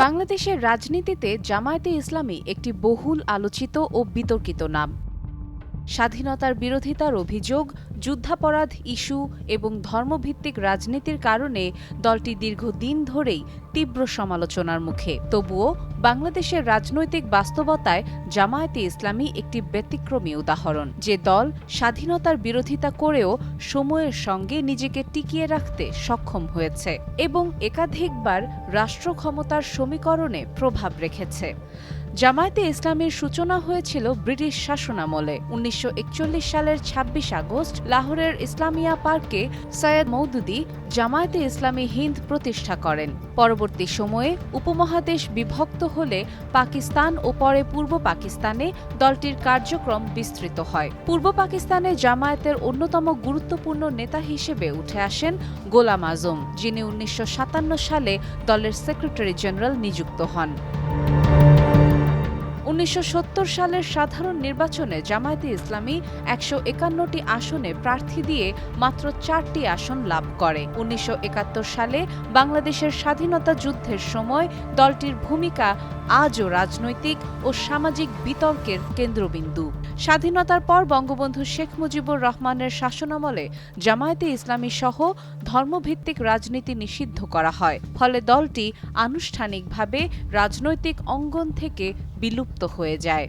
বাংলাদেশের রাজনীতিতে জামায়াতে ইসলামী একটি বহুল আলোচিত ও বিতর্কিত নাম। স্বাধীনতার বিরোধিতার অভিযোগ, যুদ্ধাপরাধ ইস্যু এবং ধর্মভিত্তিক রাজনীতির কারণে দলটি দীর্ঘদিন ধরেই তীব্র সমালোচনার মুখে। তবুও বাংলাদেশের রাজনৈতিক বাস্তবতায় জামায়াতে ইসলামী একটি ব্যতিক্রমী উদাহরণ, যে দল স্বাধীনতার বিরোধিতা করেও সময়ের সঙ্গে নিজেকে টিকিয়ে রাখতে সক্ষম হয়েছে এবং একাধিকবার রাষ্ট্র ক্ষমতার সমীকরণে প্রভাব রেখেছে। জামায়াতে ইসলামীর সূচনা হয়েছিল ব্রিটিশ শাসনামলে। ১৯৪১ সালের ২৬ আগস্ট লাহোরের ইসলামিয়া পার্কে সৈয়দ মওদুদী জামায়াতে ইসলামী হিন্দ প্রতিষ্ঠা করেন। পরবর্তী সময়ে উপমহাদেশ বিভক্ত হলে পাকিস্তান ও পরে পূর্ব পাকিস্তানে দলটির কার্যক্রম বিস্তৃত হয়। পূর্ব পাকিস্তানে জামায়াতের অন্যতম গুরুত্বপূর্ণ নেতা হিসেবে উঠে আসেন গোলাম আজম, যিনি ১৯৫৭ সালে দলের সেক্রেটারি জেনারেল নিযুক্ত হন। ১৯৭০ সালের সাধারণ নির্বাচনে জামায়াতে ইসলামী ১৫১টি আসনে প্রার্থী দিয়ে মাত্র ৪টি আসন লাভ করে। ১৯৭১ সালে বাংলাদেশের স্বাধীনতা যুদ্ধের সময় দলটির ভূমিকা আজও রাজনৈতিক ও সামাজিক বিতর্কের কেন্দ্রবিন্দু। স্বাধীনতার পর বঙ্গবন্ধু শেখ মুজিবুর রহমানের শাসনামলে জামায়াতে ইসলামী সহ ধর্মভিত্তিক রাজনীতি নিষিদ্ধ করা হয়, ফলে দলটি আনুষ্ঠানিকভাবে রাজনৈতিক অঙ্গন থেকে বিলুপ্ত হয়ে যায়।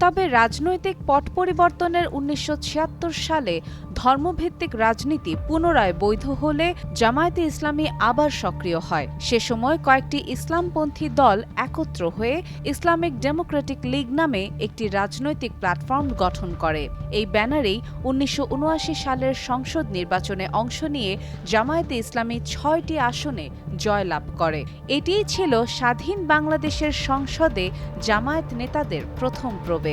তবে রাজনৈতিক পট পরিবর্তনের ১৯৭৬ সালে ধর্মভিত্তিক রাজনীতি পুনরায় বৈধ হলে জামায়াতে ইসলামী আবার সক্রিয় হয়। সে সময় কয়েকটি ইসলামপন্থী দল একত্র হয়ে ইসলামিক ডেমোক্রেটিক লীগ নামে একটি রাজনৈতিক প্ল্যাটফর্ম গঠন করে। এই ব্যানারেই ১৯৭৯ সালের সংসদ নির্বাচনে অংশ নিয়ে জামায়াতে ইসলামী ৬টি আসনে জয়লাভ করে। এটিই ছিল স্বাধীন বাংলাদেশের সংসদে জামায়াত নেতাদের প্রথম প্রবেশ।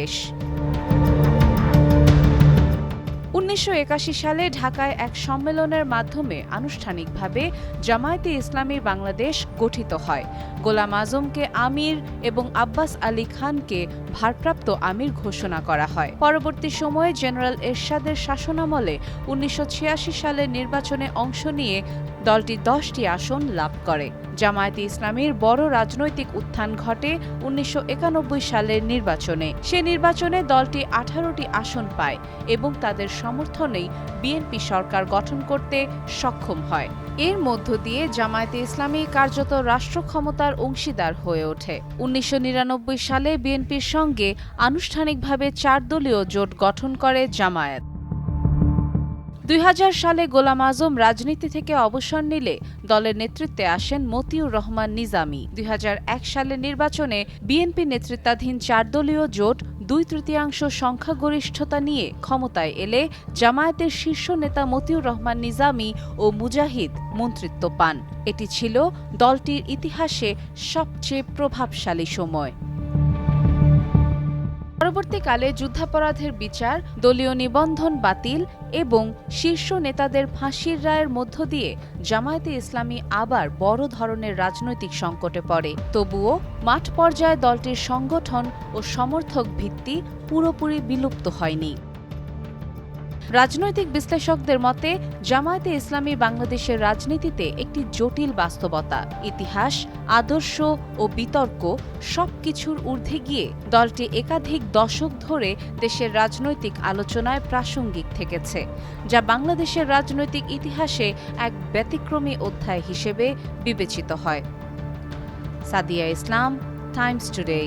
১৯৮১ সালে ঢাকায় এক সম্মেলনের মাধ্যমে আনুষ্ঠানিকভাবে জামায়াতে ইসলামী বাংলাদেশ গঠিত হয়। গোলাম আজমকে আমির এবং আব্বাস আলী খানকে ভারপ্রাপ্ত আমির ঘোষণা করা হয়। পরবর্তী সময়ে জেনারেল এরশাদের শাসনামলে ১৯৮৬ সালের নির্বাচনে অংশ নিয়ে দলটি ১০টি আসন লাভ করে। জামায়াতে ইসলামীর বড় রাজনৈতিক উত্থান ঘটে ১৯৯১ সালের নির্বাচনে। সে নির্বাচনে দলটি ১৮টি আসন পায় এবং তাদের সমর্থনেই বিএনপি সরকার গঠন করতে সক্ষম হয়। এর মধ্য দিয়ে জামায়াতে ইসলামী কার্যত রাষ্ট্র ক্ষমতার অংশীদার হয়ে ওঠে। ১৯৯৯ সালে বিএনপির সঙ্গে আনুষ্ঠানিকভাবে ৪ দলীয় জোট গঠন করে জামায়াত। ২০০০ সালে গোলাম আজম রাজনীতি থেকে অবসর নিলে দলের নেতৃত্বে আসেন মতিউর রহমান নিজামী। ২০০১ সালের নির্বাচনে বিএনপি নেতৃত্বাধীন ৪ দলীয় জোট ২/৩ সংখ্যাগরিষ্ঠতা নিয়ে ক্ষমতায় এলে জামায়াতের শীর্ষ নেতা মতিউর রহমান নিজামী ও মুজাহিদ মন্ত্রিত্ব পান। এটি ছিল দলটির ইতিহাসে সবচেয়ে প্রভাবশালী সময়। পরবর্তীকালে যুদ্ধাপরাধের বিচার, দলীয় নিবন্ধন বাতিল এবং শীর্ষ নেতাদের ফাঁসির রায়ের মধ্য দিয়ে জামায়াতে ইসলামী আবার বড় ধরনের রাজনৈতিক সংকটে পড়ে। তবুও মাঠ পর্যায়ে দলটির সংগঠন ও সমর্থক ভিত্তি পুরোপুরি বিলুপ্ত হয়নি। রাজনৈতিক বিশ্লেষকদের মতে জামায়াতে ইসলামী বাংলাদেশের রাজনীতিতে একটি জটিল বাস্তবতা। ইতিহাস, আদর্শ ও বিতর্ক সবকিছুর ঊর্ধ্বে গিয়ে দলটি একাধিক দশক ধরে দেশের রাজনৈতিক আলোচনায় প্রাসঙ্গিক থেকেছে, যা বাংলাদেশের রাজনৈতিক ইতিহাসে এক ব্যতিক্রমী অধ্যায় হিসেবে বিবেচিত হয়। সাদিয়া ইসলাম, টাইমস টুডে।